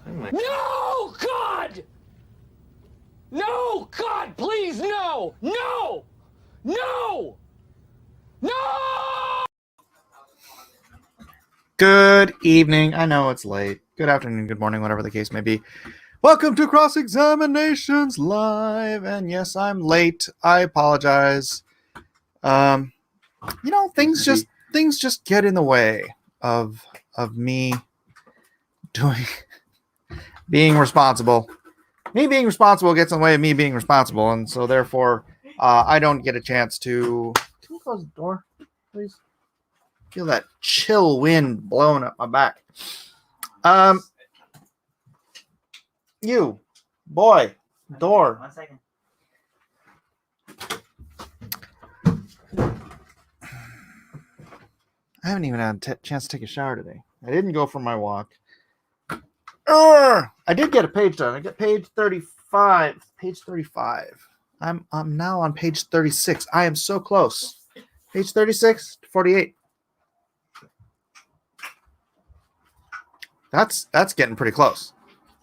No, God! No, God, please, no! No! No! No! Good evening. I know it's late. Good afternoon, good morning, whatever the case may be. Welcome to Cross Examinations Live. And yes, I'm late. I apologize. Things just get in the way of me being responsible. Me being responsible gets in the way of me being responsible, and so therefore I don't get a chance to. Can you close the door, please? Feel that chill wind blowing up my back. You, boy, door. 1 second. I haven't even had a chance to take a shower today. I didn't go for my walk. I did get a page done. I got page 35. Page 35. I'm now on page 36. I am so close. Page 36 to 48. That's getting pretty close.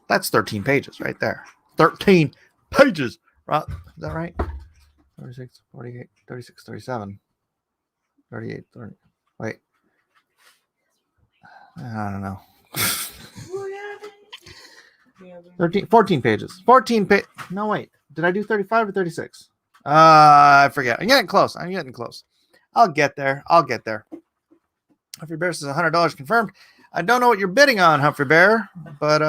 That's 13 pages right there. 13 pages. Right? Is that right? 36, 48, 36, 37, 38, 30. Wait. I don't know. 14 pages. 14 pages. No, wait. Did I do 35 or 36? I forget. I'm getting close. I'll get there. Humphrey Bear says $100 confirmed. I don't know what you're bidding on, Humphrey Bear, but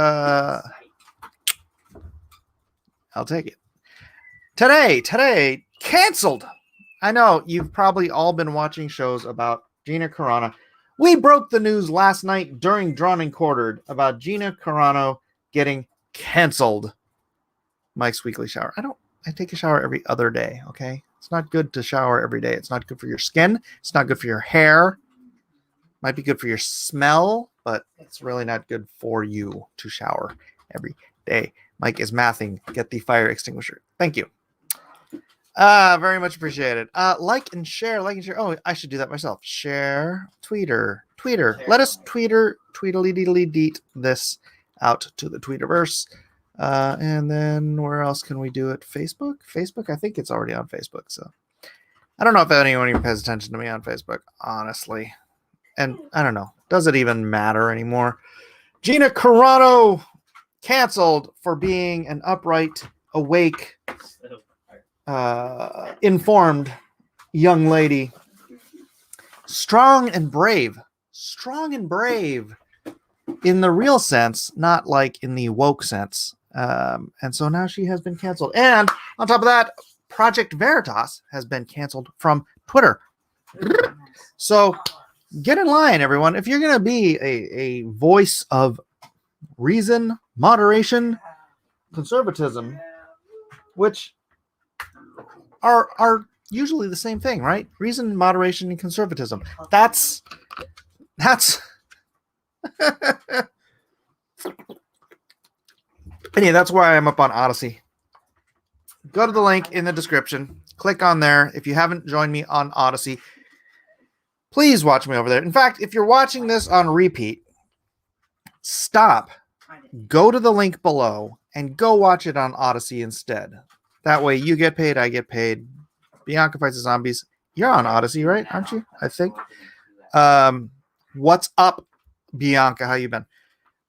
I'll take it. Today, canceled. I know you've probably all been watching shows about Gina Carano. We broke the news last night during Drawn and Quartered about Gina Carano getting canceled. Mike's weekly shower. I take a shower every other day, okay? It's not good to shower every day. It's not good for your skin. It's not good for your hair. Might be good for your smell, but it's really not good for you to shower every day. Mike is mathing. Get the fire extinguisher. Thank you. Very much appreciated. Like and share. Oh, I should do that myself. Share. Tweeter. Let us tweedledee this out to the Tweeterverse. And then where else can we do it? Facebook? I think it's already on Facebook. So I don't know if anyone even pays attention to me on Facebook, honestly. And I don't know. Does it even matter anymore? Gina Carano canceled for being an upright, awake, informed young lady. Strong and brave in the real sense, not like in the woke sense. And so now she has been canceled. And on top of that, Project Veritas has been canceled from Twitter. So get in line, everyone. If you're going to be a voice of reason, moderation, conservatism, which are usually the same thing, right? Reason, moderation, and conservatism. That's anyway, that's why I'm up on Odyssey. Go to the link in the description. Click on there. If you haven't joined me on Odyssey, please watch me over there. In fact, if you're watching this on repeat, stop, go to the link below, and go watch it on Odyssey instead. That way you get paid, I get paid. Bianca Fights the Zombies. You're on Odyssey, right? Aren't you? I think. What's up, Bianca? How you been?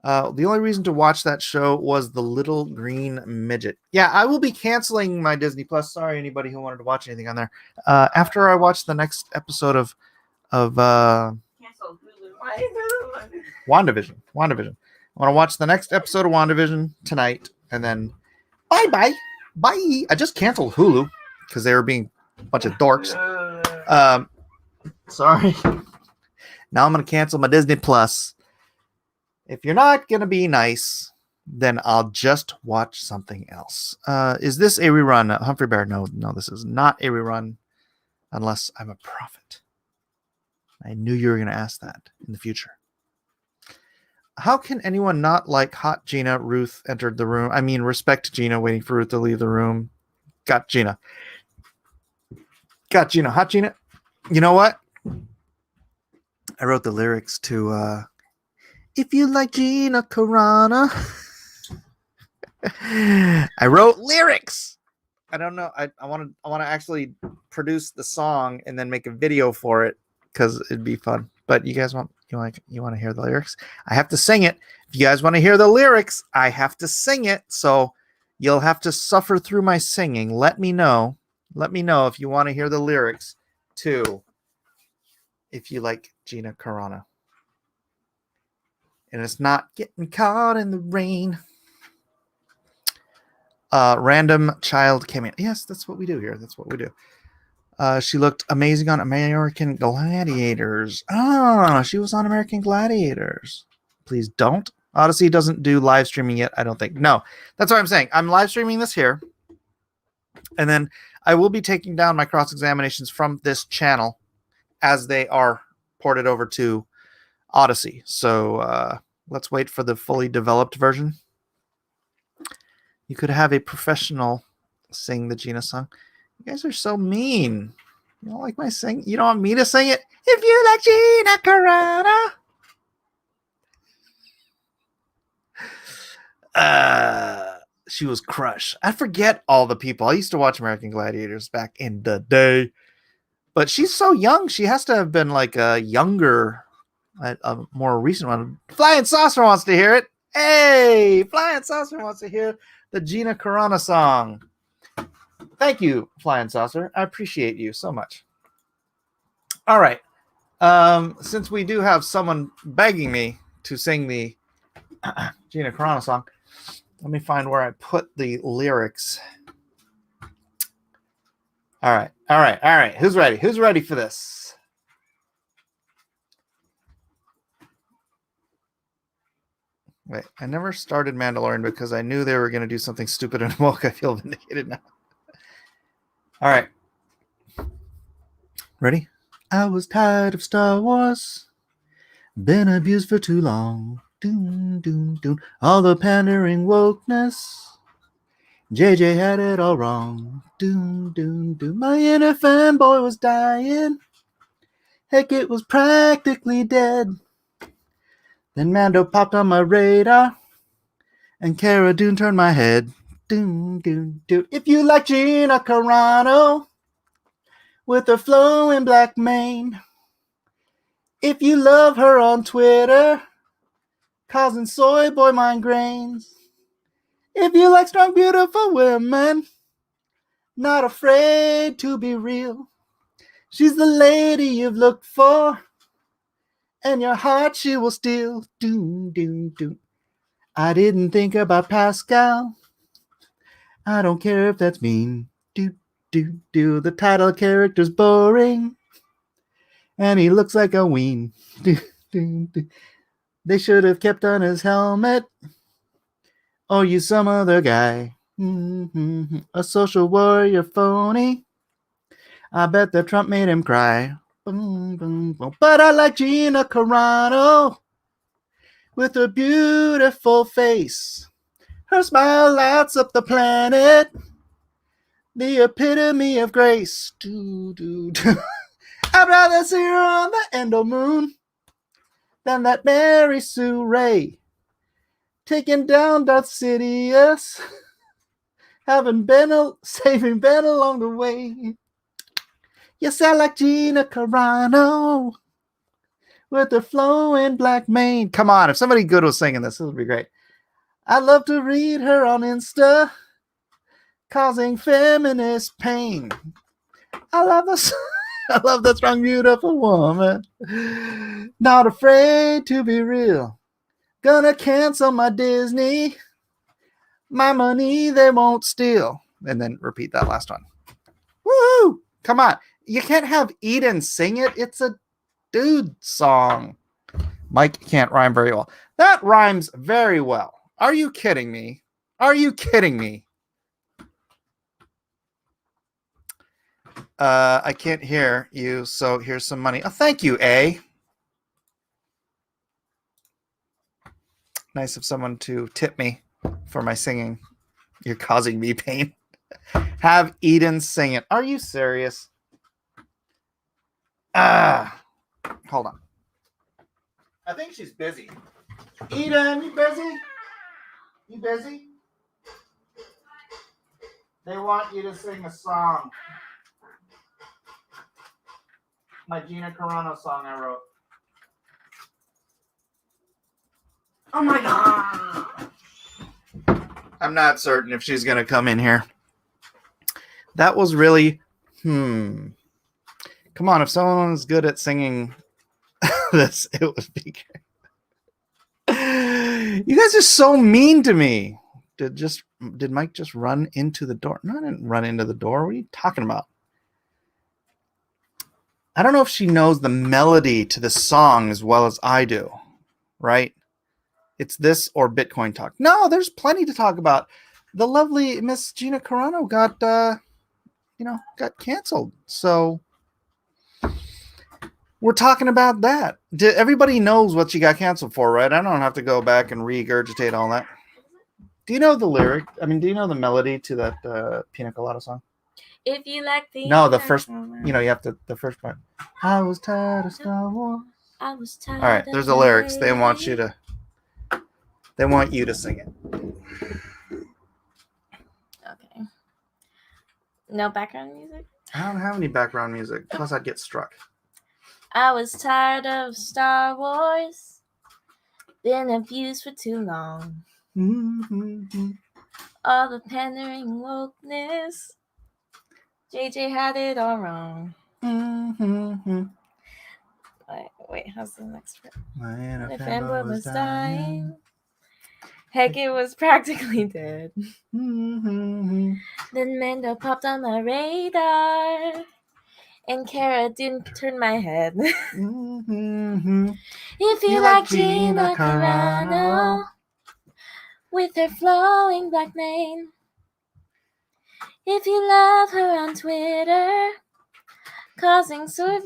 The only reason to watch that show was the little green midget. Yeah, I will be canceling my Disney Plus. Sorry, anybody who wanted to watch anything on there. After I watch the next episode of WandaVision. I want to watch the next episode of WandaVision tonight, and then bye. I just canceled Hulu because they were being a bunch of dorks. Sorry. Now I'm going to cancel my Disney Plus. If you're not going to be nice, then I'll just watch something else. Is this a rerun? Humphrey Bear? No, this is not a rerun unless I'm a prophet. I knew you were going to ask that in the future. How can anyone not like Hot Gina? Ruth entered the room. I mean, respect Gina, waiting for Ruth to leave the room. Got Gina. Hot Gina. You know what? I wrote the lyrics to If You Like Gina Carano. I wrote lyrics. I don't know. I want to actually produce the song and then make a video for it because it'd be fun. But you guys want to hear the lyrics? I have to sing it. If you guys want to hear the lyrics, I have to sing it. So you'll have to suffer through my singing. Let me know. Let me know if you want to hear the lyrics too. If you like Gina Carano. And it's not getting caught in the rain. Random child came in. Yes, that's what we do here. That's what we do. She looked amazing on American Gladiators. Ah, she was on American Gladiators. Please don't. Odyssey doesn't do live streaming yet, I don't think. No, that's what I'm saying. I'm live streaming this here. And then I will be taking down my cross-examinations from this channel as they are ported over to Odyssey. So let's wait for the fully developed version. You could have a professional sing the Gina song. You guys are so mean. You don't like my sing? You don't want me to sing it? If you like Gina Carano. She was crushed. I forget all the people. I used to watch American Gladiators back in the day. But she's so young. She has to have been like a younger, a more recent one. Flying Saucer wants to hear it. Hey, Flying Saucer wants to hear the Gina Carano song. Thank you, Flying Saucer. I appreciate you so much. All right. Since we do have someone begging me to sing the Gina Carano song, let me find where I put the lyrics. All right. Who's ready? Who's ready for this? Wait, I never started Mandalorian because I knew they were going to do something stupid and woke. I feel vindicated now. All right. Ready? I was tired of Star Wars. Been abused for too long. Doom, doom, doom. All the pandering wokeness. JJ had it all wrong. Doom, doom, doom. My inner fanboy was dying. Heck, it was practically dead. Then Mando popped on my radar. And Cara Dune turned my head. Doom, doom, doom. If you like Gina Carano with her flowing black mane. If you love her on Twitter, causing soy boy migraines. If you like strong, beautiful women, not afraid to be real. She's the lady you've looked for, and your heart she will steal. Doom, doom, doom. I didn't think about Pascal. I don't care if that's mean. Do, do, do. The title character's boring, and he looks like a ween. Do, do, do. They should have kept on his helmet. Or use some other guy. Mm-hmm. A social warrior phony. I bet that Trump made him cry. Boom, boom, boom. But I like Gina Carano with her beautiful face. Her smile lights up the planet. The epitome of grace. Do, do, do. I'd rather see her on the Endo Moon than that Mary Sue Ray. Taking down Darth Sidious. Saving Ben along the way. Yes, I like Gina Carano with her flowing black mane. Come on, if somebody good was singing this would be great. I'd love to read her on Insta, causing feminist pain. I love the strong, beautiful woman. Not afraid to be real. Gonna cancel my Disney. My money they won't steal. And then repeat that last one. Woo! Come on. You can't have Eden sing it. It's a dude song. Mike can't rhyme very well. That rhymes very well. Are you kidding me? Are you kidding me? I can't hear you, so here's some money. Oh, thank you, A. Nice of someone to tip me for my singing. You're causing me pain. Have Eden sing it. Are you serious? Hold on. I think she's busy. Eden, you busy? You busy? They want you to sing a song. My Gina Carano song I wrote. Oh my god. I'm not certain if she's going to come in here. That was really, Come on, if someone was good at singing this, it would be great. You guys are so mean to me. Did Mike just run into the door? No, I didn't run into the door. What are you talking about? I don't know if she knows the melody to the song as well as I do, right? It's this or Bitcoin talk. No, there's plenty to talk about. The lovely Miss Gina Carano got canceled. So we're talking about that. Everybody knows what she got canceled for, right? I don't have to go back and regurgitate all that. Do you know the lyric? I mean, do you know the melody to that Pina Colada song? If you like the the first, you have to, the first part. I was tired of Star Wars. I was tired. All right, there's the lyrics. They want you to sing it. Okay. No background music? I don't have any background music. Plus, I'd get struck. I was tired of Star Wars. Been abused for too long. Mm-hmm. All the pandering wokeness. JJ had it all wrong. Mm-hmm. Wait, how's the next part? The fanboy was dying. Heck, it was practically dead. Mm-hmm. Then Mando popped on my radar. And Kara didn't turn my head. Mm-hmm. If you like Gina Carano with her flowing black mane. If you love her on Twitter, causing sort of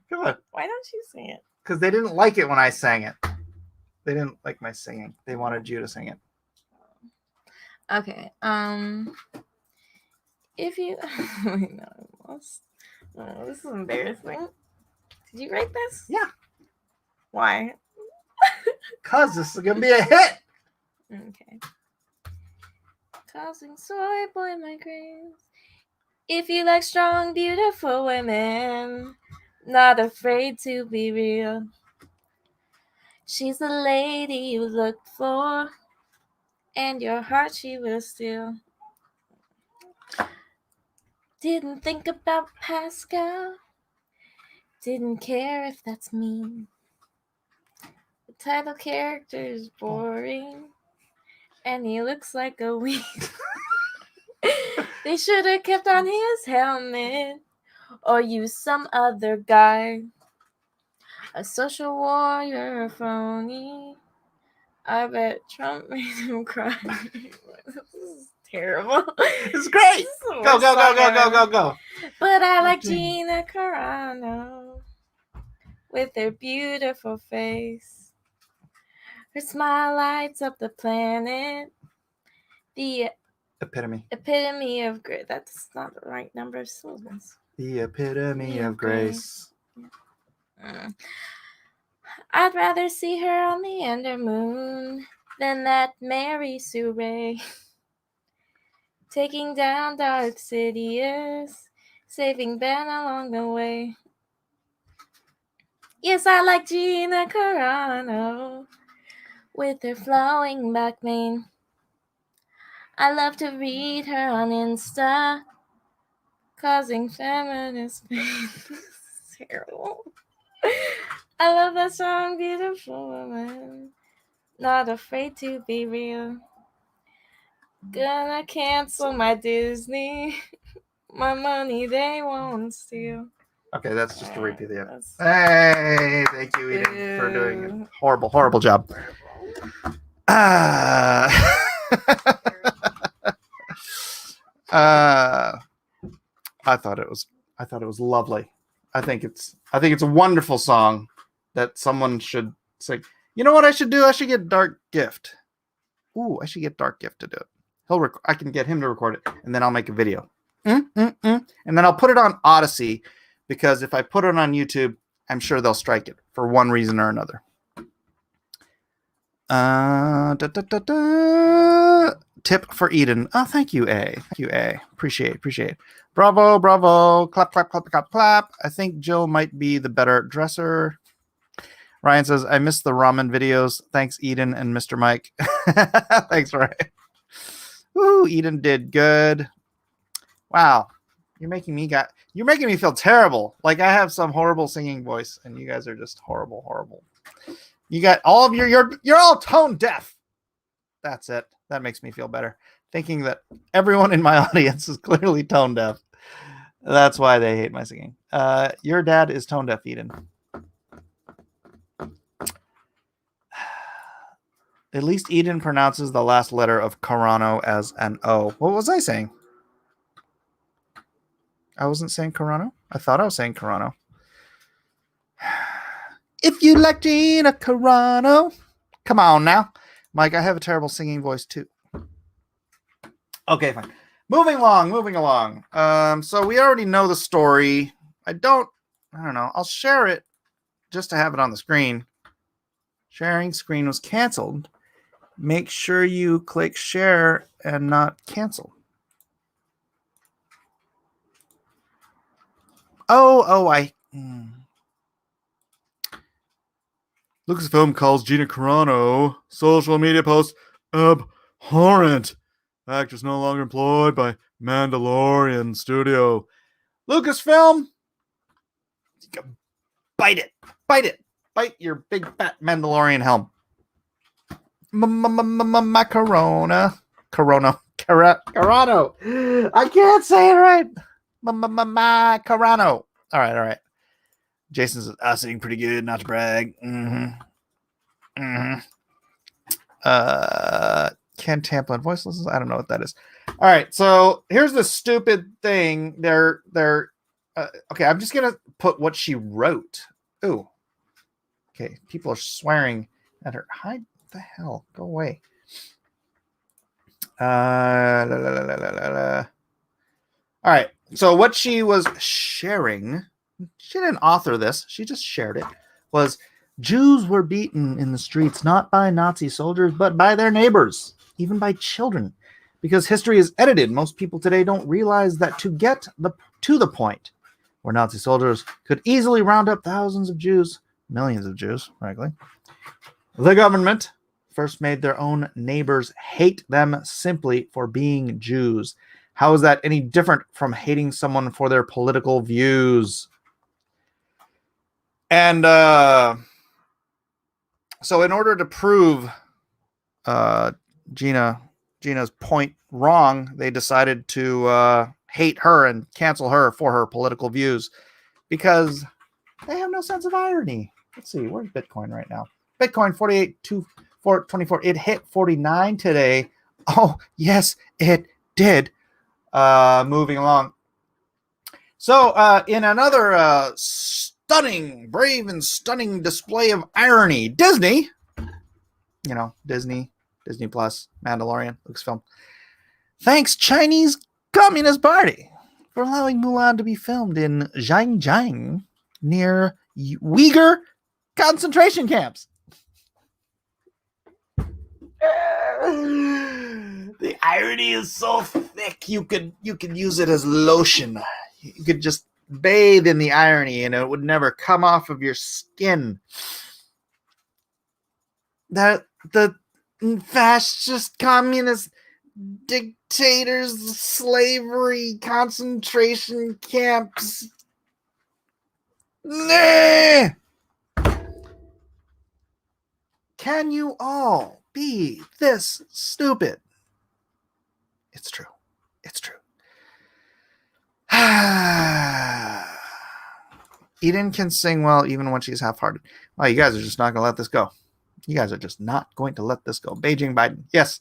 Come on. Why don't you sing it? Because they didn't like it when I sang it. They didn't like my singing. They wanted you to sing it. Okay. If you wait, no, I lost. Oh, this is embarrassing. Did you write this? Yeah. Why? Cause this is gonna be a hit. Okay. Causing soy boy migraines. If you like strong, beautiful women, not afraid to be real. She's the lady you looked for, and your heart she will steal. Didn't think about Pascal. Didn't care if that's mean. The title character is boring. And he looks like a weed. They should have kept on his helmet. Or used some other guy. A social warrior, a phony. I bet Trump made him cry. This is terrible. It's great. Go. But I like Gina Carano with her beautiful face. Her smile lights up the planet. The epitome of grace. That's not the right number of syllables. The epitome of grace. I'd rather see her on the Ender Moon than that Mary Sue Ray. Taking down Darth Sidious, saving Ben along the way. Yes, I like Gina Carano with her flowing back mane. I love to read her on Insta, causing feminist pain. It's terrible. I love that song, Beautiful Woman. Not afraid to be real. Gonna cancel my Disney. My money they won't steal. Okay, that's just a repeat of the Hey, thank you, Eden, for doing a horrible job. I thought it was lovely. I think it's a wonderful song that someone should sing. You know what I should do? I should get Dark Gift. Ooh, I should get Dark Gift to do it. I can get him to record it, and then I'll make a video. And then I'll put it on Odyssey, because if I put it on YouTube, I'm sure they'll strike it for one reason or another. Tip for Eden. Oh, thank you, A. Thank you, A. Appreciate. Bravo, bravo. Clap, clap, clap, clap, clap. I think Jill might be the better dresser. Ryan says, I miss the ramen videos. Thanks, Eden and Mr. Mike. Thanks, Ryan. Woo, Eden did good. Wow. You're making me feel terrible. Like I have some horrible singing voice, and you guys are just horrible. You got all of you're all tone deaf. That's it. That makes me feel better. Thinking that everyone in my audience is clearly tone deaf. That's why they hate my singing. Your dad is tone deaf, Eden. At least Eden pronounces the last letter of Carano as an O. What was I saying? I wasn't saying Carano. I thought I was saying Carano. If you like Gina Carano, come on now. Mike, I have a terrible singing voice too. Okay, fine. Moving along. So we already know the story. I don't know. I'll share it just to have it on the screen. Sharing screen was canceled. Make sure you click share and not cancel. Lucasfilm calls Gina Carano social media post abhorrent. Actress no longer employed by Mandalorian Studio. Lucasfilm, bite it. Bite your big fat Mandalorian helm. Carano. I can't say it right. Carano. All right. Jason says, sitting pretty good, not to brag. Ken Tamplin voice listens. I don't know what that is. All right, so here's the stupid thing. Okay, I'm just gonna put what she wrote. Ooh. Okay, people are swearing at her. Hide the hell. Go away. All right, so what she was sharing, she didn't author this, she just shared it, was Jews were beaten in the streets not by Nazi soldiers, but by their neighbors, even by children. Because history is edited, most people today don't realize that to get to the point where Nazi soldiers could easily round up thousands of Jews, millions of Jews, frankly, the government first made their own neighbors hate them simply for being Jews. How is that any different from hating someone for their political views? And so in order to prove Gina's point wrong, they decided to hate her and cancel her for her political views because they have no sense of irony. Let's see, where's Bitcoin right now? Bitcoin 48,224. It hit 49 today. Oh, yes, it did. Moving along. So in another brave and stunning display of irony, Disney, Disney Plus, Mandalorian, Lucasfilm, thanks Chinese Communist Party for allowing Mulan to be filmed in Xinjiang near Uyghur concentration camps. The irony is so thick you could use it as lotion. You could just bathe in the irony and it would never come off of your skin. That the fascist communist dictators, slavery, concentration camps. Nah! Can you all be this stupid? It's true. Eden can sing well even when she's half-hearted. Oh, you guys are just not going to let this go. Beijing Biden. Yes.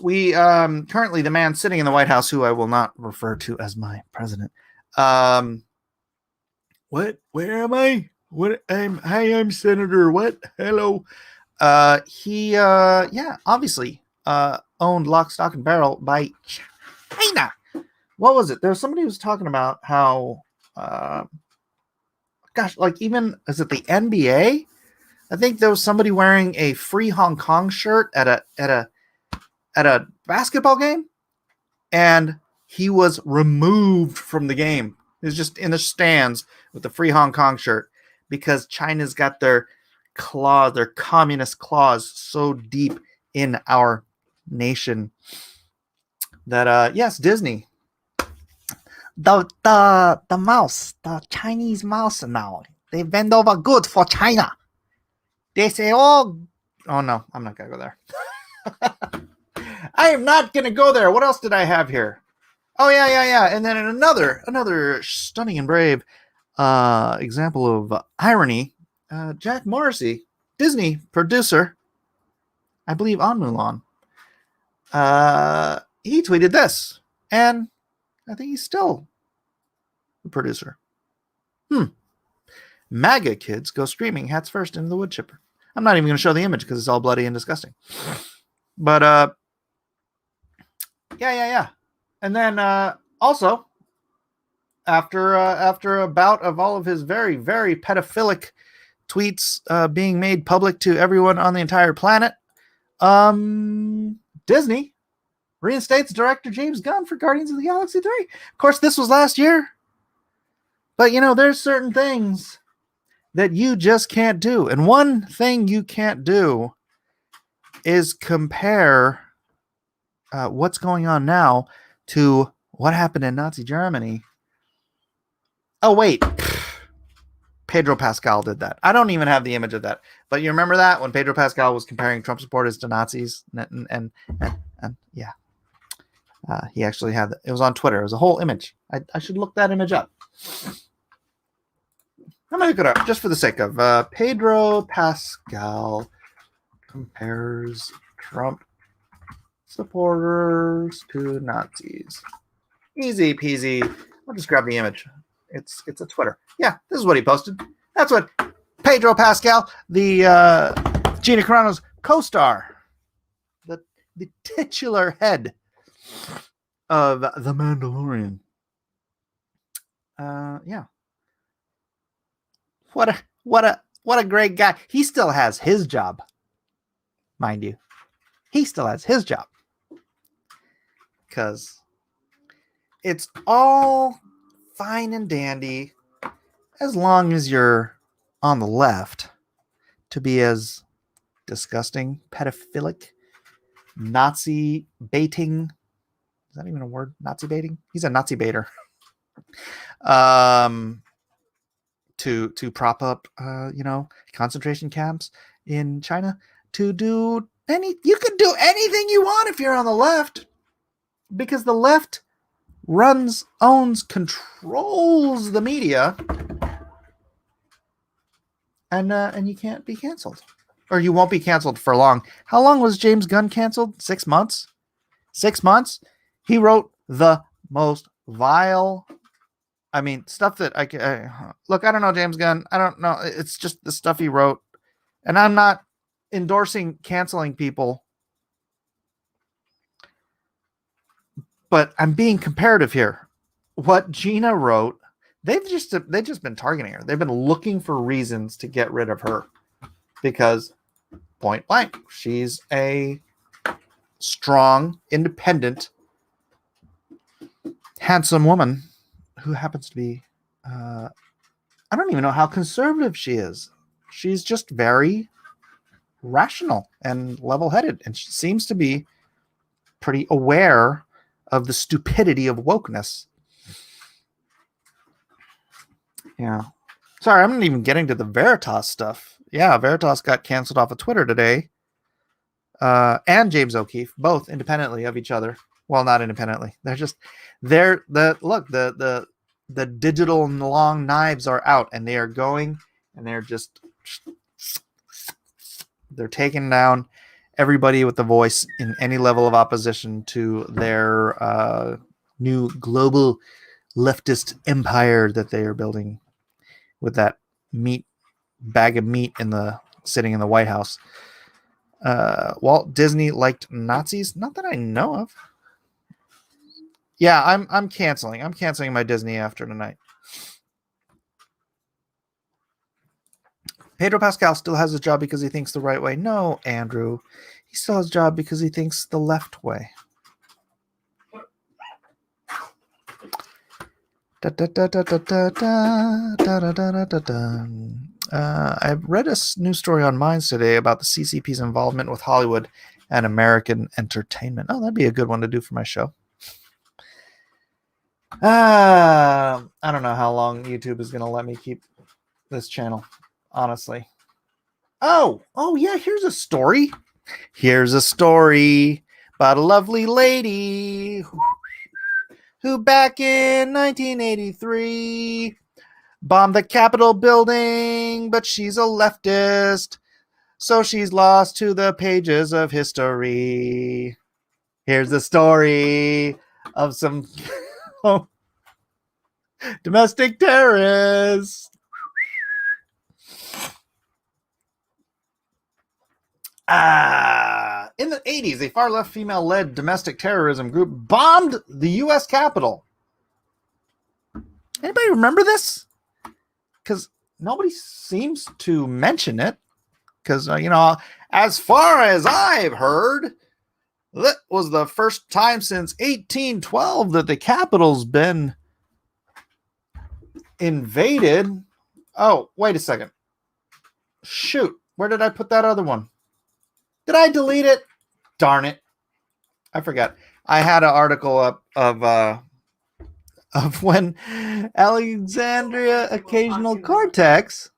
We currently the man sitting in the White House, who I will not refer to as my president. What? Where am I? Hi, I'm Senator. What? Hello. He obviously owned lock, stock, and barrel by China. What was it? There was somebody who was talking about how, even is it the NBA I think there was somebody wearing a Free Hong Kong shirt at a basketball game, and he was removed from the game. He was just in the stands with the Free Hong Kong shirt because China's got their communist claws so deep in our nation that yes, Disney. The mouse, the Chinese mouse now, they bend over good for China. They say, oh no, I'm not gonna go there. I am not gonna go there. What else did I have here? Oh yeah. And then another stunning and brave example of irony. Jack Morrissey, Disney producer, I believe on Mulan. He tweeted this, and I think he's still the producer. MAGA kids go screaming hats first into the wood chipper. I'm not even going to show the image because it's all bloody and disgusting. But yeah. And then also after a bout of all of his very, very pedophilic tweets being made public to everyone on the entire planet, Disney reinstates director James Gunn for Guardians of the Galaxy 3. Of course, this was last year. But, there's certain things that you just can't do. And one thing you can't do is compare what's going on now to what happened in Nazi Germany. Oh, wait. Pedro Pascal did that. I don't even have the image of that. But you remember that when Pedro Pascal was comparing Trump supporters to Nazis? And yeah. He actually had it was on Twitter. It was a whole image. I should look that image up. I'm going to look it up just for the sake of Pedro Pascal compares Trump supporters to Nazis. Easy peasy. I'll just grab the image. It's a Twitter. Yeah, this is what he posted. That's what Pedro Pascal, the Gina Carano's co-star, the titular head of The Mandalorian. Yeah. What a great guy. He still has his job. Mind you. He still has his job. Because it's all fine and dandy as long as you're on the left to be as disgusting, pedophilic, Nazi baiting. Is that even a word? Nazi baiting? He's a Nazi baiter. To prop up, concentration camps in China. You can do anything you want if you're on the left, because the left controls the media, and you can't be canceled, or you won't be canceled for long. How long was James Gunn canceled? 6 months. 6 months. He wrote the most vile. Stuff that look. I don't know James Gunn. I don't know. It's just the stuff he wrote, and I'm not endorsing canceling people, but I'm being comparative here. What Gina wrote, they've just been targeting her. They've been looking for reasons to get rid of her because, point blank, she's a strong, independent, handsome woman who happens to be, I don't even know how conservative she is. She's just very rational and level-headed, and she seems to be pretty aware of the stupidity of wokeness. Yeah. Sorry, I'm not even getting to the Veritas stuff. Yeah, Veritas got canceled off of Twitter today. And James O'Keefe, both independently of each other. Well, not independently. The digital and long knives are out, and they are going, and they're taking down everybody with the voice in any level of opposition to their new global leftist empire that they are building with that bag of meat sitting in the White House. Walt Disney liked Nazis? Not that I know of. Yeah, I'm canceling. I'm canceling my Disney after tonight. Pedro Pascal still has a job because he thinks the right way. No, Andrew. He still has a job because he thinks the left way. I read a news story on Minds today about the CCP's involvement with Hollywood and American entertainment. Oh, that'd be a good one to do for my show. I don't know how long YouTube is going to let me keep this channel, honestly. Oh, yeah, here's a story. Here's a story about a lovely lady who back in 1983 bombed the Capitol building, but she's a leftist, so she's lost to the pages of history. Here's the story of some domestic terrorists. In the 80s, a far-left female-led domestic terrorism group bombed the U.S. Capitol. Anybody remember this? Because nobody seems to mention it. Because, as far as I've heard, that was the first time since 1812 that the Capitol's been invaded. Oh, wait a second. Shoot, where did I put that other one? Did I delete it? Darn it. I forgot. I had an article up of when Alexandria Occasional Cortex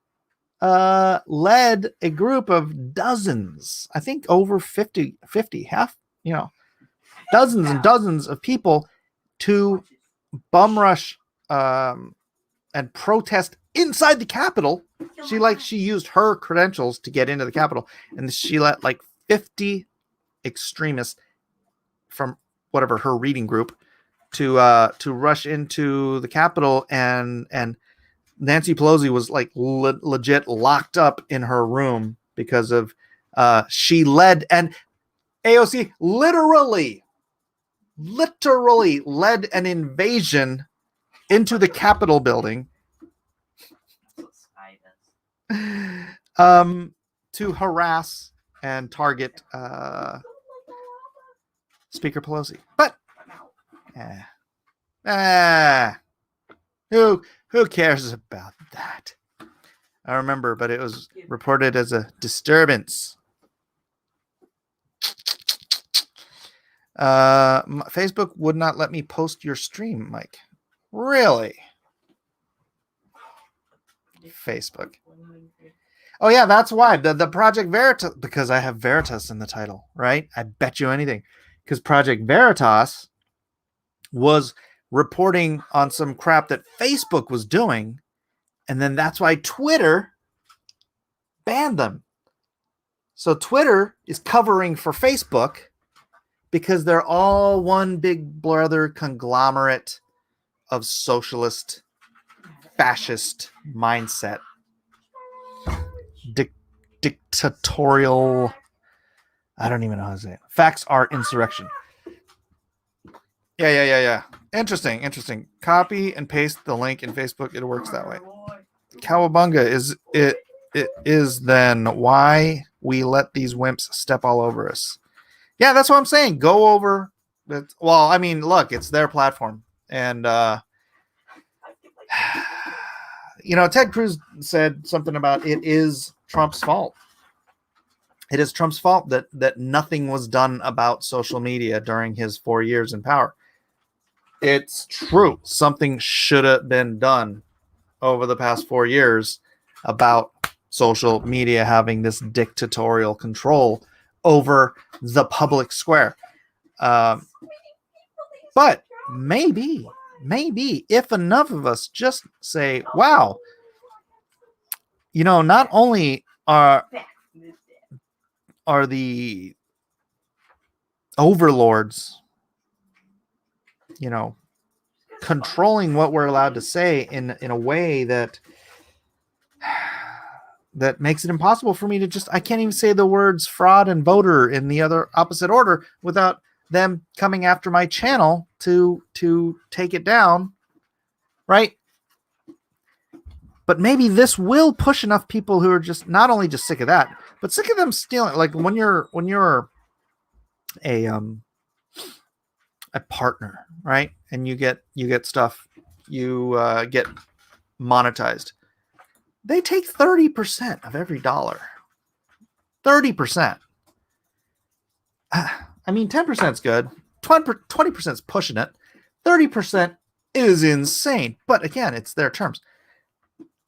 led a group of dozens, I think over 50, half, dozens and dozens of people to bum rush and protest inside the Capitol. She used her credentials to get into the Capitol, and she let 50 extremists from whatever her reading group to rush into the Capitol, and Nancy Pelosi was legit locked up in her room because of she led, and AOC literally led an invasion into the Capitol building to harass and target Speaker Pelosi. But who cares about that? I remember, but it was reported as a disturbance. Facebook would not let me post your stream, Mike. Really? Facebook. Oh yeah, that's why the Project Veritas, because I have Veritas in the title, right? I bet you anything, because Project Veritas was reporting on some crap that Facebook was doing, and then that's why Twitter banned them. So Twitter is covering for Facebook because they're all one big brother conglomerate of socialist, fascist mindset. Dictatorial. I don't even know how to say it. Facts are insurrection. Yeah. Interesting. Copy and paste the link in Facebook. It works that way. Cowabunga is then why we let these wimps step all over us. Yeah, that's what I'm saying. Go over. Well, I mean, look, it's their platform, and Ted Cruz said something about it is Trump's fault. It is Trump's fault that nothing was done about social media during his 4 years in power. It's true. Something should have been done over the past 4 years about social media having this dictatorial control over the public square. But maybe if enough of us just say, wow, not only are the overlords, controlling what we're allowed to say in a way that makes it impossible for me to I can't even say the words fraud and voter in the other opposite order without them coming after my channel to take it down, right? But maybe this will push enough people who are just not only just sick of that, but sick of them stealing. Like when you're a partner, right? And you get stuff, you get monetized. They take 30% of every dollar. 30%. I mean, 10% is good. 20% is pushing it. 30% is insane. But again, it's their terms.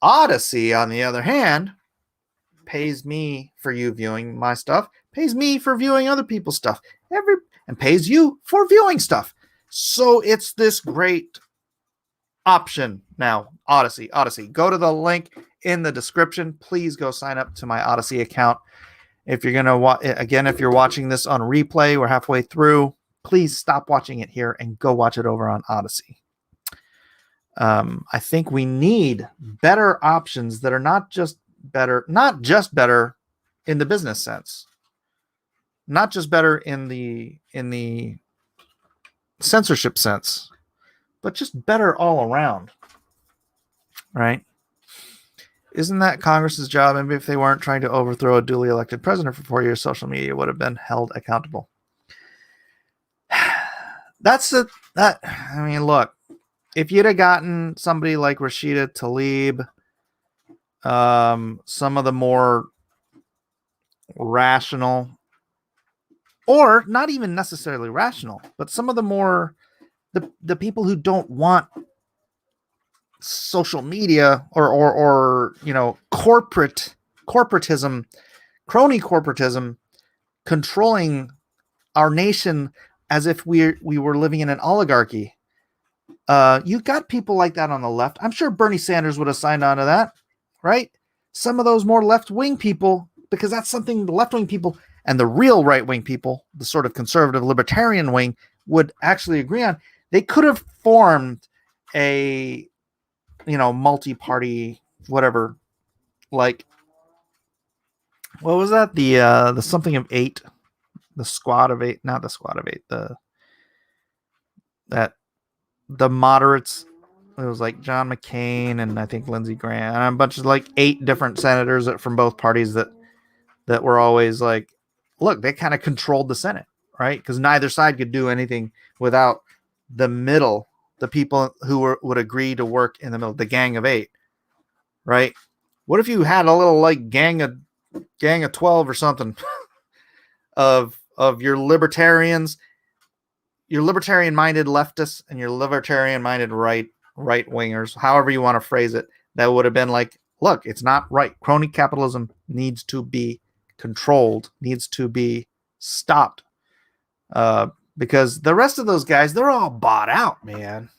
Odyssey, on the other hand, pays me for you viewing my stuff, pays me for viewing other people's stuff, and pays you for viewing stuff. So it's this great option now. Odyssey. Go to the link in the description. Please go sign up to my Odyssey account. If you're gonna if you're watching this on replay, we're halfway through. Please stop watching it here and go watch it over on Odyssey. I think we need better options that are not just better in the business sense, not just better in the censorship sense, but just better all around, right? Isn't that Congress's job? And if they weren't trying to overthrow a duly elected president for 4 years, social media would have been held accountable. Look, if you'd have gotten somebody like Rashida Tlaib, some of the more rational, or not even necessarily rational, but some of the more the people who don't want social media or corporatism, crony corporatism controlling our nation as if we were living in an oligarchy. You got people like that on the left. I'm sure Bernie Sanders would have signed on to that, right? Some of those more left-wing people, because that's something the left-wing people and the real right-wing people, the sort of conservative libertarian wing, would actually agree on. They could have formed a multi-party, whatever, like, what was that? The something of 8, the squad of 8, not the squad of 8, the moderates. It was like John McCain and I think Lindsey Graham and a bunch of like 8 different senators from both parties that were always like, look, they kind of controlled the Senate, right? Because neither side could do anything without the middle, the people who would agree to work in the middle, the gang of 8, right? What if you had a little like gang of 12 or something of your libertarians, your libertarian-minded leftists and your libertarian-minded right-wingers, however you want to phrase it, that would have been like, look, it's not right. Crony capitalism needs to be controlled, needs to be stopped. Because the rest of those guys, they're all bought out, man.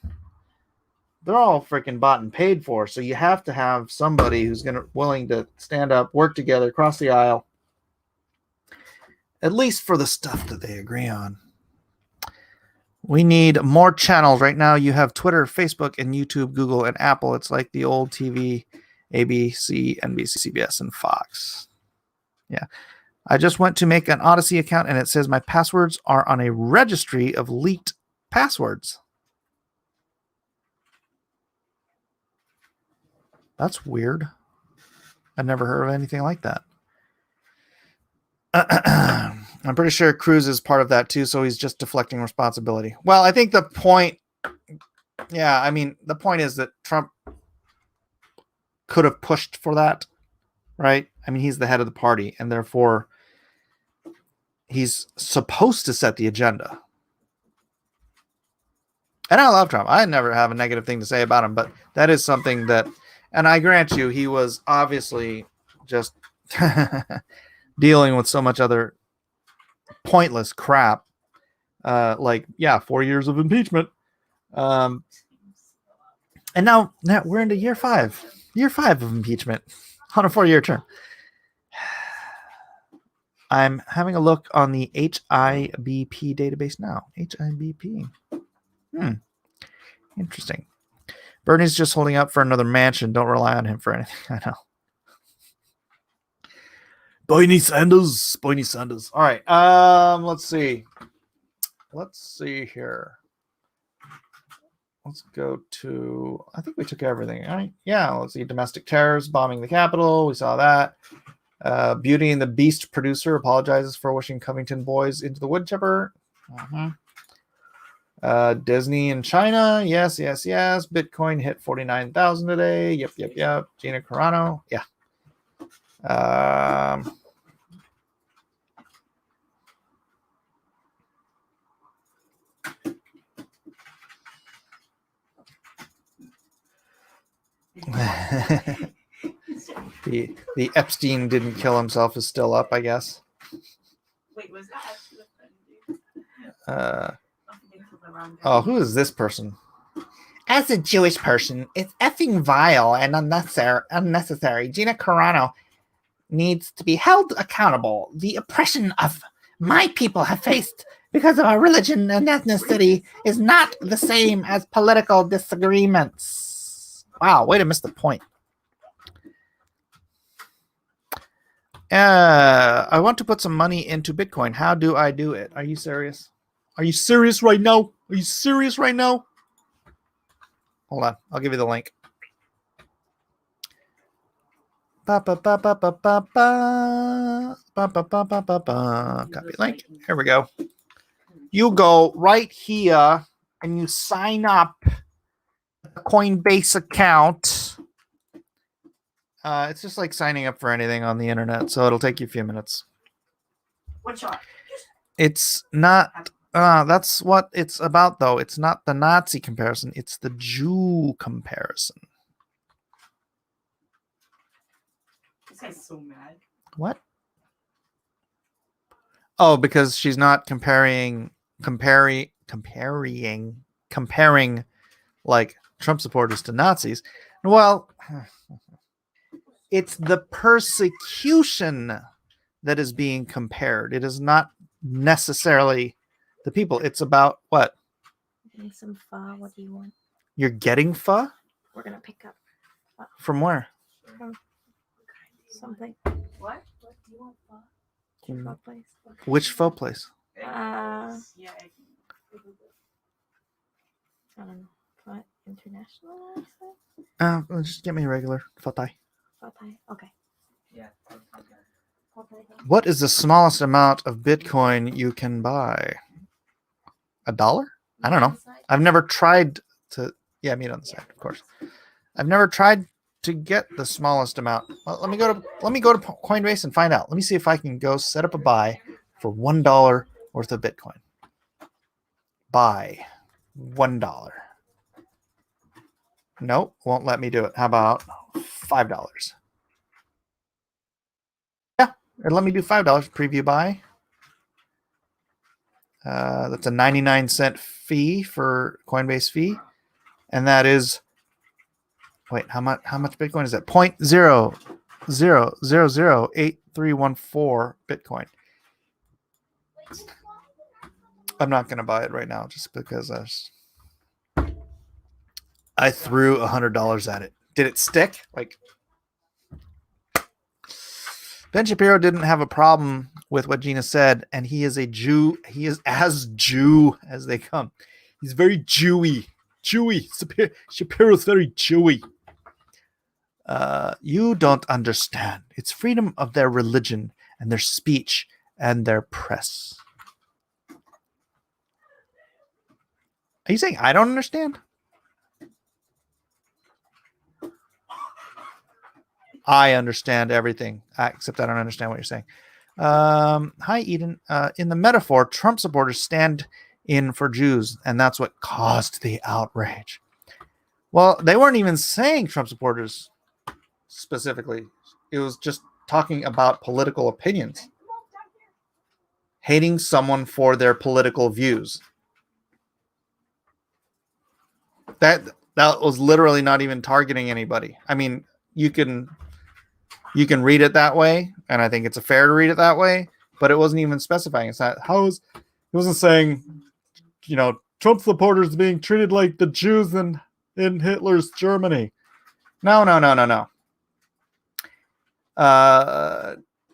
They're all freaking bought and paid for. So you have to have somebody who's willing to stand up, work together, cross the aisle, at least for the stuff that they agree on. We need more channels. Right now you have Twitter, Facebook, and YouTube, Google, and Apple. It's like the old TV, ABC, NBC, CBS, and Fox. Yeah. I just went to make an Odyssey account, and it says my passwords are on a registry of leaked passwords. That's weird. I've never heard of anything like that. I'm pretty sure Cruz is part of that too, so he's just deflecting responsibility. Well, I think the point, the point is that Trump could have pushed for that, right? I mean, he's the head of the party, and therefore he's supposed to set the agenda. And I love Trump. I never have a negative thing to say about him, but that is something that, and I grant you, he was obviously just dealing with so much other pointless crap. 4 years of impeachment. And now we're into year 5 of impeachment on a 4-year term. I'm having a look on the HIBP database now. HIBP. Interesting. Bernie's just holding up for another mansion. Don't rely on him for anything. I know. Bernie Sanders. All right. Let's see here. let's go to, I think we took everything, right? Yeah, let's see. Domestic terrorists bombing the Capitol. We saw that. Beauty and the Beast producer apologizes for wishing Covington boys into the wood chipper. Disney in China. Yes. Bitcoin hit 49,000 today. Yep. Gina Carano. Yeah. The Epstein didn't kill himself is still up, I guess. Wait, was that actually a friend, dude? Who is this person? As a Jewish person, it's effing vile and unnecessary. Gina Carano needs to be held accountable. The oppression of my people have faced because of our religion and ethnicity is not the same as political disagreements. Wow, way to miss the point. I want to put some money into Bitcoin. How do I do it? Are you serious? Are you serious right now? Are you serious right now? Hold on. I'll give you the link. Copy link. Here we go. You go right here and you sign up a Coinbase account. It's just like signing up for anything on the internet, so it'll take you a few minutes. One shot. It's not. That's what it's about, though. It's not the Nazi comparison. It's the Jew comparison. This guy's so mad. What? Oh, because she's not comparing like Trump supporters to Nazis. Well, it's the persecution that is being compared. It is not necessarily the people. It's about what? Getting some pho. What do you want? You're getting pho? We're gonna pick up From where? something. What? What do you want? Pho place. Which pho place? I don't know. What? International? Just get me a regular pho thai. Pho Thai. Okay. Yeah. What is the smallest amount of Bitcoin you can buy? $1? I don't know. I've never tried to. Yeah, meat on the side, of course. I've never tried to get the smallest amount. Well, let me go to Coinbase and find out. Let me see if I can go set up a buy for $1 worth of Bitcoin. Buy $1. Nope, won't let me do it. How about $5? Yeah, it'll let me do $5. Preview buy. That's a 99-cent fee for Coinbase fee, and that is. Wait, how much Bitcoin is that? 0.00008314 Bitcoin. I'm not going to buy it right now just because I threw $100 at it. Did it stick? Like, Ben Shapiro didn't have a problem with what Gina said, and he is a Jew. He is as Jew as they come. He's very Jewy. Shapiro's very Jewy. You don't understand. It's freedom of their religion and their speech and their press. Are you saying I don't understand? I understand everything, except I don't understand what you're saying. Hi, Eden. In the metaphor, Trump supporters stand in for Jews, and that's what caused the outrage. Well, they weren't even saying Trump supporters specifically. It was just talking about political opinions. Hating someone for their political views. That was literally not even targeting anybody. I mean, you can read it that way, and I think it's fair to read it that way, but it wasn't even specifying. It's not it wasn't saying, Trump supporters being treated like the Jews in Hitler's Germany. No.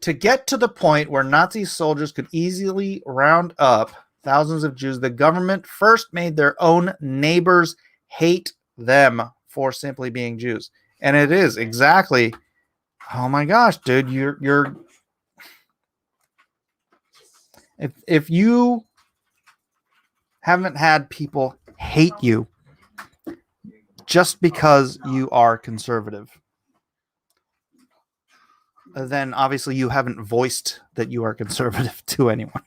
To get to the point where Nazi soldiers could easily round up thousands of Jews, the government first made their own neighbors hate them for simply being Jews. And it is exactly, oh my gosh, dude, you're if you haven't had people hate you just because you are conservative, then obviously you haven't voiced that you are conservative to anyone.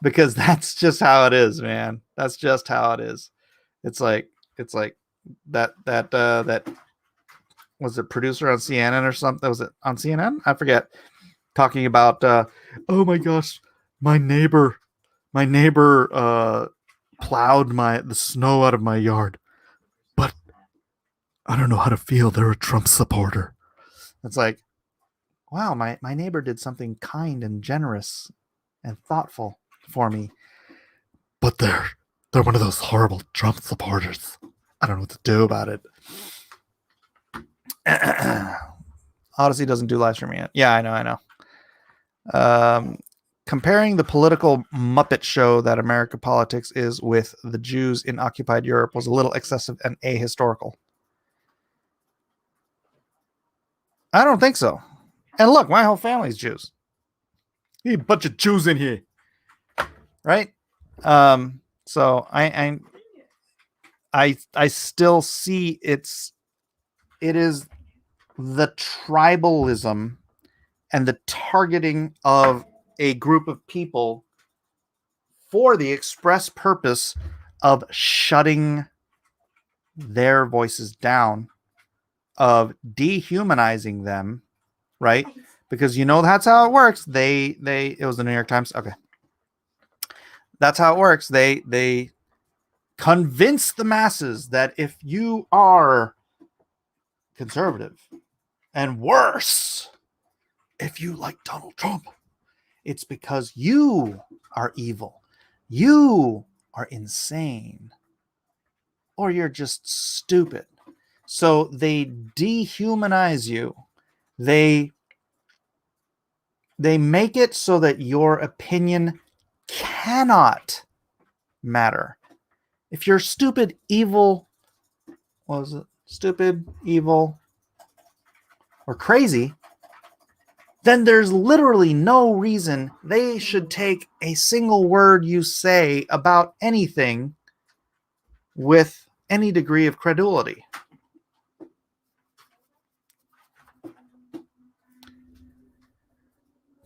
Because that's just how it is, man. That's just how it is. It's like that was it producer on CNN or something? Was it on CNN? I forget. Talking about oh my gosh, my neighbor plowed the snow out of my yard, but I don't know how to feel. They're a Trump supporter. It's like, wow, my neighbor did something kind and generous and thoughtful for me, but they're one of those horrible Trump supporters. I don't know what to do about it. Odyssey doesn't do live streaming yet. Yeah, I know. Comparing the political Muppet show that America Politics is with the Jews in occupied Europe was a little excessive and ahistorical. I don't think so. And look, my whole family's Jews. You a bunch of Jews in here, right? So I still see it is the tribalism and the targeting of a group of people for the express purpose of shutting their voices down, of dehumanizing them, right? Because that's how it works. It was the New York Times. Okay. That's how it works. They convince the masses that if you are conservative, and worse, if you like Donald Trump, it's because you are evil, you are insane, or you're just stupid. So they dehumanize you. They make it so that your opinion cannot matter. If you're stupid, evil, what was it? Stupid, evil, or crazy, then there's literally no reason they should take a single word you say about anything with any degree of credulity.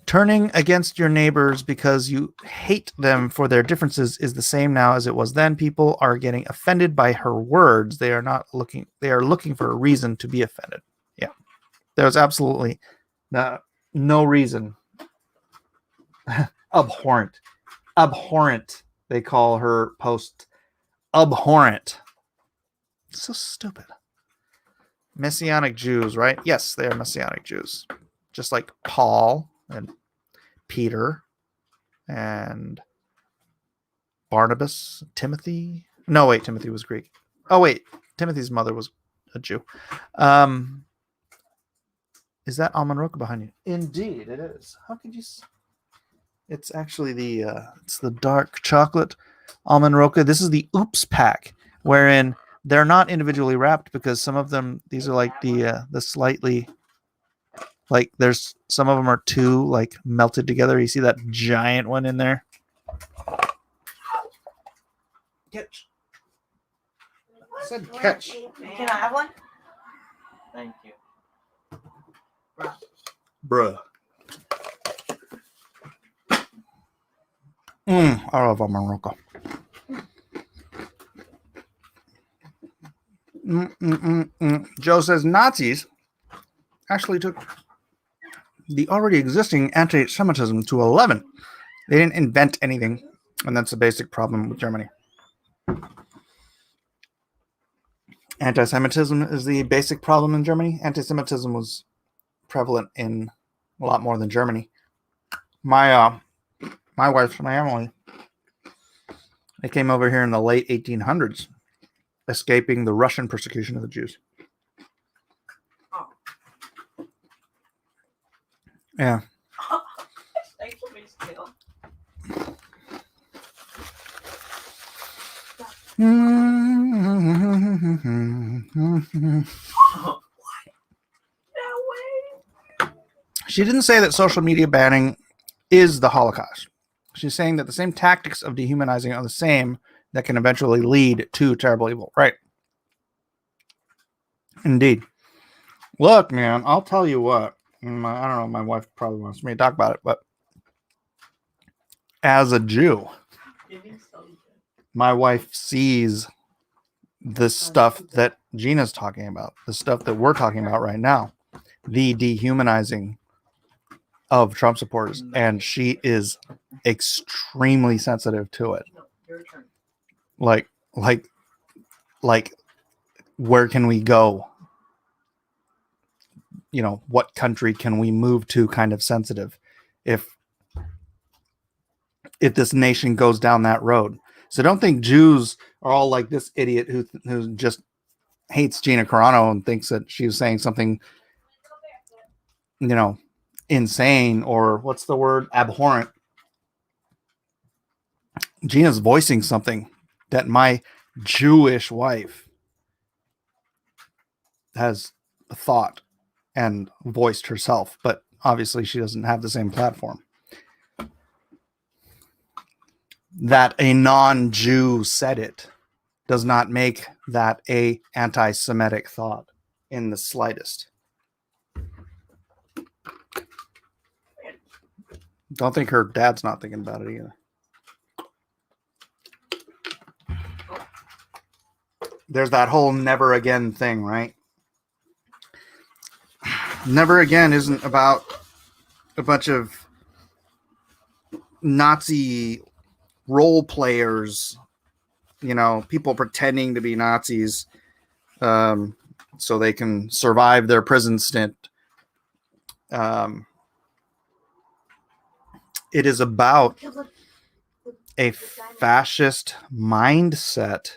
Turning against your neighbors because you hate them for their differences is the same now as it was then. People are getting offended by her words. They are looking for a reason to be offended. Yeah. There's absolutely no reason. Abhorrent. They call her post abhorrent. So stupid. Messianic Jews, right? Yes, they are Messianic Jews. Just like Paul and Peter and Barnabas, Timothy. No, wait, Timothy was Greek. Oh, wait, Timothy's mother was a Jew. Is that almond roca behind you? Indeed, it is. How could you? It's actually it's the dark chocolate almond roca. This is the Oops pack, wherein they're not individually wrapped because some of them, these are like the slightly, like there's some of them are too like melted together. You see that giant one in there? Catch. I said catch. Can I have one? Thank you. Bruh. I love almond roca. Joe says Nazis actually took the already existing anti-Semitism to 11. They didn't invent anything, and that's a basic problem with Germany. Anti-Semitism is the basic problem in Germany. Anti-Semitism was prevalent in a lot more than Germany. My wife's family, they came over here in the late 1800s, escaping the Russian persecution of the Jews. Oh. Yeah. Thanks for being still. No way. She didn't say that social media banning is the Holocaust. She's saying that the same tactics of dehumanizing are the same that can eventually lead to terrible evil. Right. Indeed. Look, man, I'll tell you what. I don't know. My wife probably wants me to talk about it, but as a Jew, my wife sees the stuff that Gina's talking about, the stuff that we're talking about right now, the dehumanizing of Trump supporters, and she is extremely sensitive to it. Like, where can we go? You know, what country can we move to? Kind of sensitive. If this nation goes down that road. So don't think Jews are all like this idiot who just hates Gina Carano and thinks that she was saying something, you know, insane, or what's the word? Abhorrent. Gina's voicing something that my Jewish wife has thought and voiced herself, but obviously she doesn't have the same platform. That a non-Jew said it does not make that a anti-Semitic thought in the slightest. Don't think her dad's not thinking about it either. There's that whole never again thing, right? Never again isn't about a bunch of Nazi role players, you know, people pretending to be Nazis so they can survive their prison stint. It is about a fascist mindset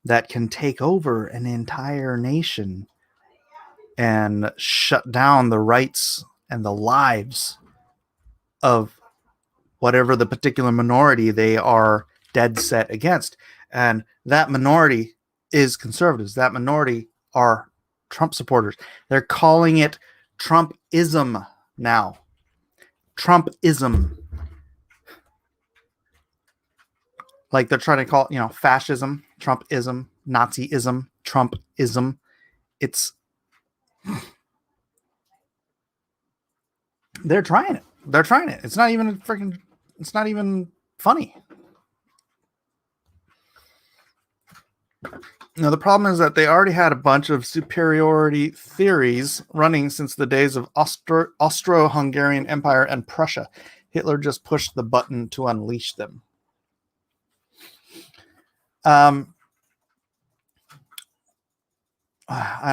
that can take over an entire nation and shut down the rights and the lives of whatever the particular minority they are dead set against. And that minority is conservatives. That minority are Trump supporters. They're calling it Trumpism now. Trumpism. Like they're trying to call it, you know, fascism, Trumpism, Nazism, Trumpism. It's they're trying it. They're trying it. It's not even funny. Now, the problem is that they already had a bunch of superiority theories running since the days of Austro-Hungarian Empire and Prussia. Hitler just pushed the button to unleash them. I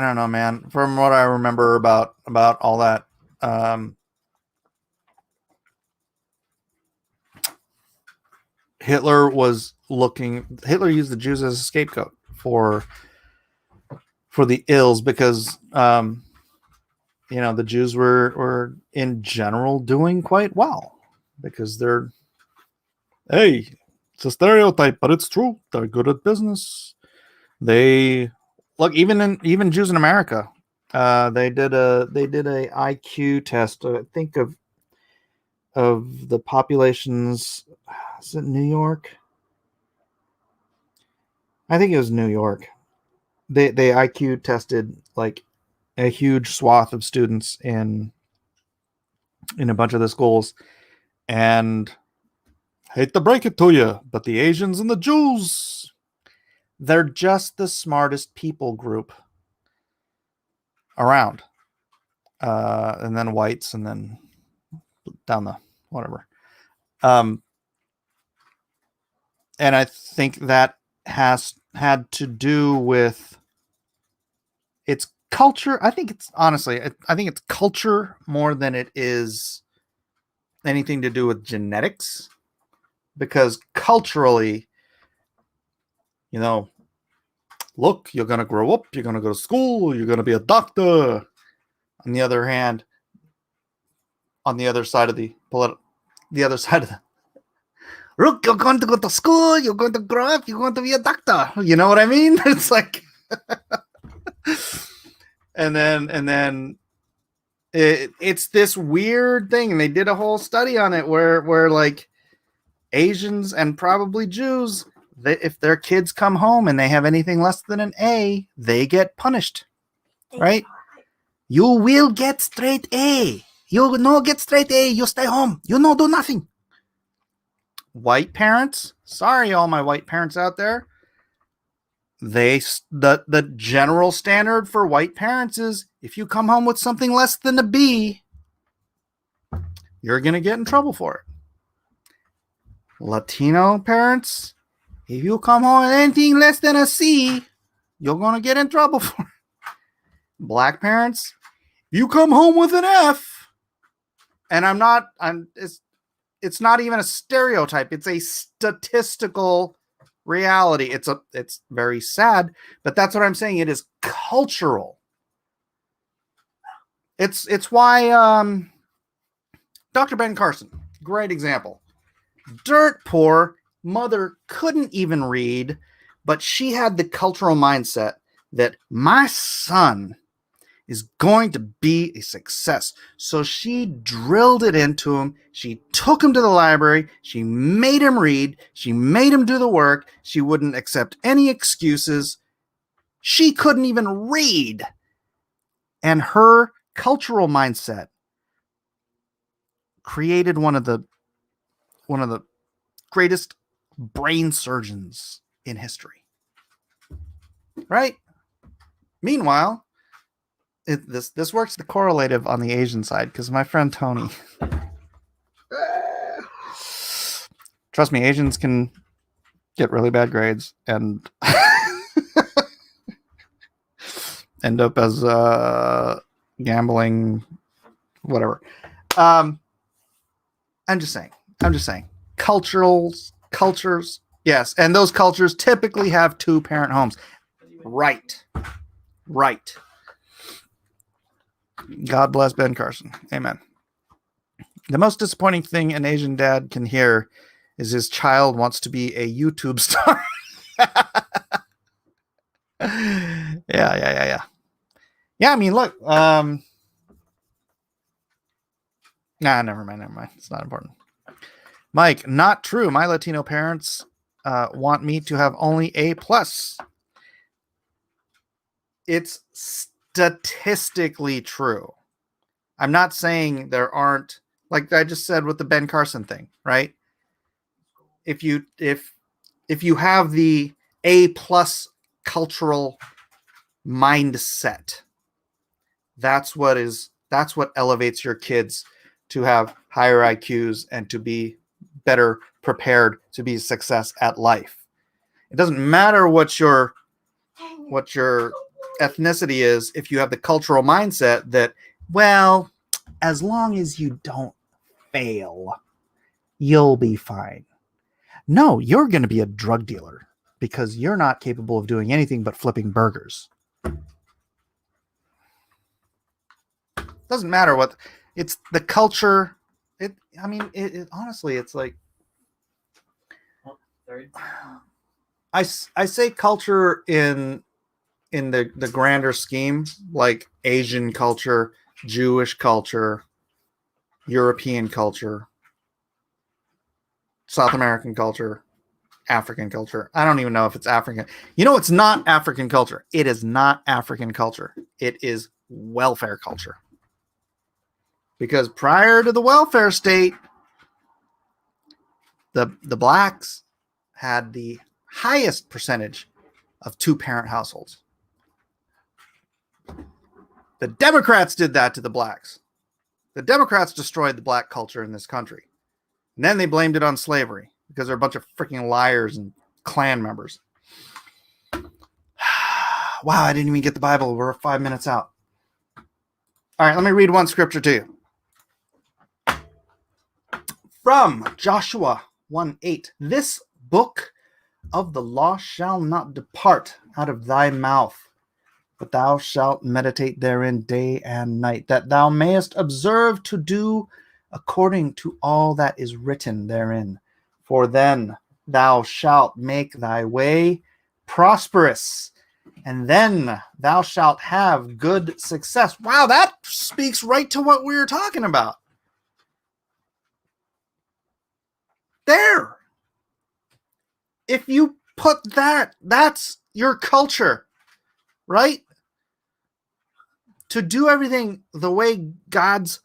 don't know, man. From what I remember about all that, Hitler used the Jews as a scapegoat for the ills because, you know, the Jews were in general doing quite well because they're, hey, it's a stereotype, but it's true. They're good at business. They look, even Jews in America, they did a IQ test, I think of the populations. Is it New York? I think it was New York. They IQ tested like a huge swath of students in a bunch of the schools, and hate to break it to you, but the Asians and the Jews, they're just the smartest people group around. And then whites, and then down the whatever. And I think that has had to do with its culture. I think it's culture more than it is anything to do with genetics, because culturally, you know, look, you're going to grow up, you're going to go to school, you're going to be a doctor. On the other hand, on the other side of the Look, you're going to go to school, you're going to grow up, you're going to be a doctor. You know what I mean? It's like, and then it's this weird thing. And they did a whole study on it where like Asians and probably Jews, if their kids come home and they have anything less than an A, they get punished, right? You will get straight A. You no get straight A. You stay home. You no do nothing. White parents, sorry, all my white parents out there. The general standard for white parents is if you come home with something less than a B, you're gonna get in trouble for it. Latino parents, if you come home with anything less than a C, you're gonna get in trouble for it. Black parents, you come home with an F, and it's not even a stereotype. It's a statistical reality. It's very sad, but that's what I'm saying. It is cultural. It's why Dr. Ben Carson, great example. Dirt poor, mother couldn't even read, but she had the cultural mindset that my son is going to be a success. So she drilled it into him. She took him to the library. She made him read. She made him do the work. She wouldn't accept any excuses. She couldn't even read. And her cultural mindset created one of the greatest brain surgeons in history. Right? Meanwhile, this works the correlative on the Asian side because my friend Tony. Trust me, Asians can get really bad grades and end up as gambling, whatever. I'm just saying. Cultures, yes, and those cultures typically have 2-parent homes. Right. God bless Ben Carson. Amen. The most disappointing thing an Asian dad can hear is his child wants to be a YouTube star. Yeah. Yeah, I mean, look. Nah, never mind. It's not important. Mike, not true. My Latino parents want me to have only A+. It's statistically true. I'm not saying there aren't, like I just said with the Ben Carson thing, right? If you have the A+ cultural mindset, that's what elevates your kids to have higher IQs and to be better prepared to be a success at life. It doesn't matter what your ethnicity is if you have the cultural mindset that, well, as long as you don't fail, you'll be fine. No, you're going to be a drug dealer because you're not capable of doing anything but flipping burgers. Doesn't matter what it's the culture. It honestly, it's like I say culture in the grander scheme, like Asian culture, Jewish culture, European culture, South American culture, African culture. I don't even know if it's African. You know, it's not African culture. It is not African culture. It is welfare culture. Because prior to the welfare state, the blacks had the highest percentage of 2-parent households. The Democrats did that to the blacks. The Democrats destroyed the black culture in this country. And then they blamed it on slavery because they're a bunch of freaking liars and Klan members. Wow, I didn't even get the Bible. We're 5 minutes out. All right, let me read one scripture to you. From Joshua 1:8. This book of the law shall not depart out of thy mouth, but thou shalt meditate therein day and night, that thou mayest observe to do according to all that is written therein. for then thou shalt make thy way prosperous, and then thou shalt have good success. Wow, that speaks right to what we were talking about. There. If you put that, that's your culture, right? To do everything the way God's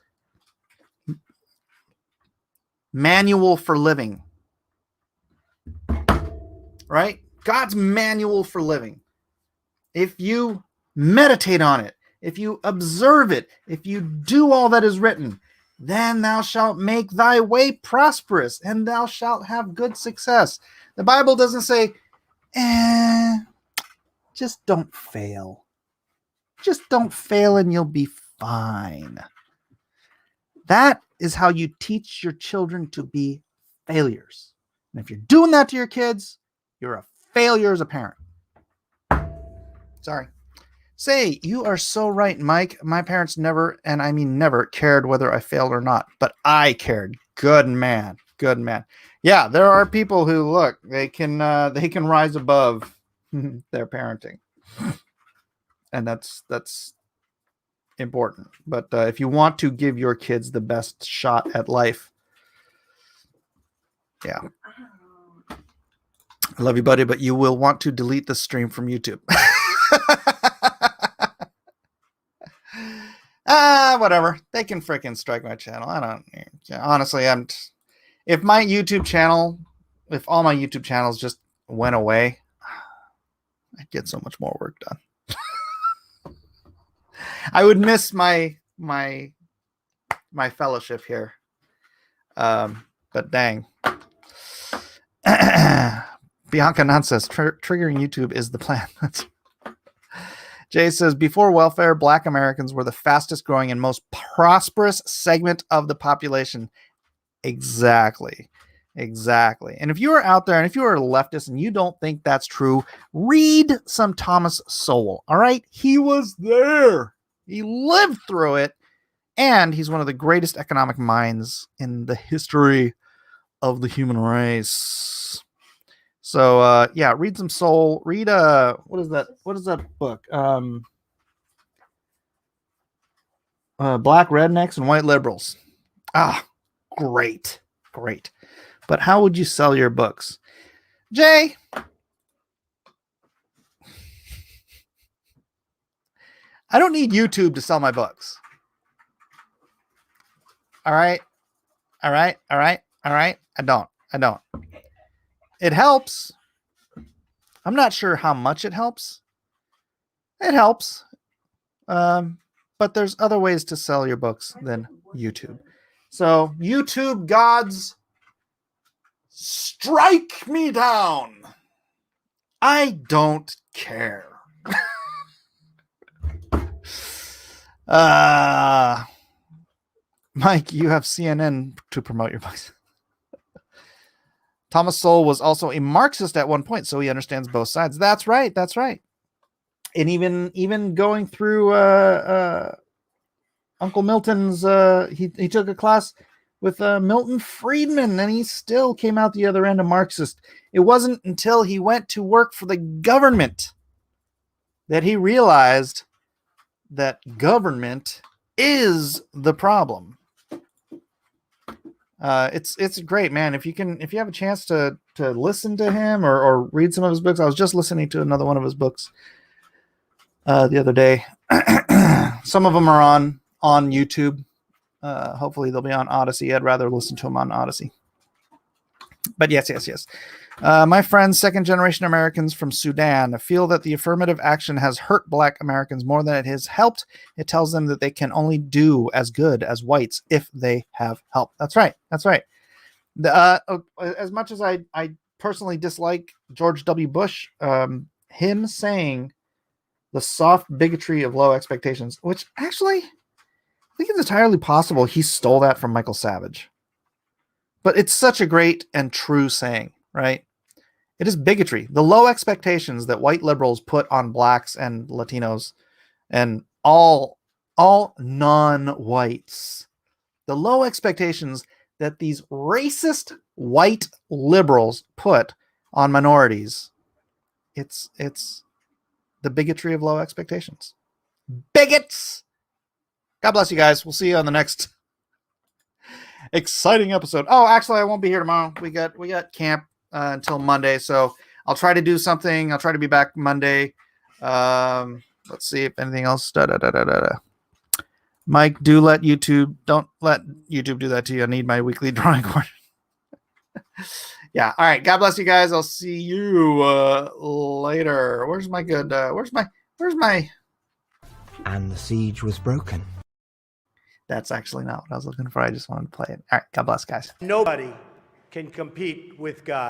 manual for living, right? God's manual for living. If you meditate on it, if you observe it, if you do all that is written, then thou shalt make thy way prosperous, and thou shalt have good success. The Bible doesn't say, just don't fail. Just don't fail and you'll be fine. That is how you teach your children to be failures. And if you're doing that to your kids, you're a failure as a parent. Sorry. Say, you are so right, Mike. My parents never, and I mean never, cared whether I failed or not, but I cared. Good man. Good man. Yeah, there are people who look, they can rise above their parenting. And that's important. But if you want to give your kids the best shot at life, yeah. I love you, buddy, but you will want to delete the stream from YouTube. Whatever. They can freaking strike my channel. I don't. Honestly, if my YouTube channel, if all my YouTube channels just went away, I'd get so much more work done. I would miss my fellowship here. But dang. Bianca Nun says triggering YouTube is the plan. Jay says, before welfare, Black Americans were the fastest growing and most prosperous segment of the population. Exactly. And if you are out there and if you are a leftist and you don't think that's true, read some Thomas Sowell. All right. He was there. He lived through it. And he's one of the greatest economic minds in the history of the human race. So yeah, read some Soul. Read what is that book? Black Rednecks and White Liberals. Great. But how would you sell your books? Jay, I don't need YouTube to sell my books. All right. I don't. It helps. I'm not sure how much it helps. It helps. But there's other ways to sell your books than YouTube. So YouTube gods, strike me down. I don't care. Mike, you have CNN to promote your books. Thomas Sowell was also a Marxist at one point, so he understands both sides. That's right. And even going through Uncle Milton's, he took a class with Milton Friedman, and he still came out the other end a Marxist. It wasn't until he went to work for the government that he realized that government is the problem. It's great, man. If you have a chance to listen to him or read some of his books. I was just listening to another one of his books the other day. Some of them are on YouTube. Hopefully they'll be on Odyssey. I'd rather listen to them on Odyssey. But yes. My friends, second generation Americans from Sudan, feel that the affirmative action has hurt Black Americans more than it has helped. It tells them that they can only do as good as whites if they have help. That's right. As much as I personally dislike George W. Bush, him saying the soft bigotry of low expectations, which actually I think it's entirely possible he stole that from Michael Savage. But it's such a great and true saying, right? It is bigotry. The low expectations that white liberals put on blacks and Latinos and all non-whites. The low expectations that these racist white liberals put on minorities. It's the bigotry of low expectations. Bigots. God bless you guys. We'll see you on the next exciting episode. Oh, actually, I won't be here tomorrow. We got camp until Monday, so I'll try to do something. I'll try to be back Monday. Let's see if anything else. Mike, don't let YouTube do that to you. I need my weekly drawing course. Yeah. All right. God bless you guys. I'll see you later. Where's my And the siege was broken. That's actually not what I was looking for. I just wanted to play it. All right. God bless, guys. Nobody can compete with God.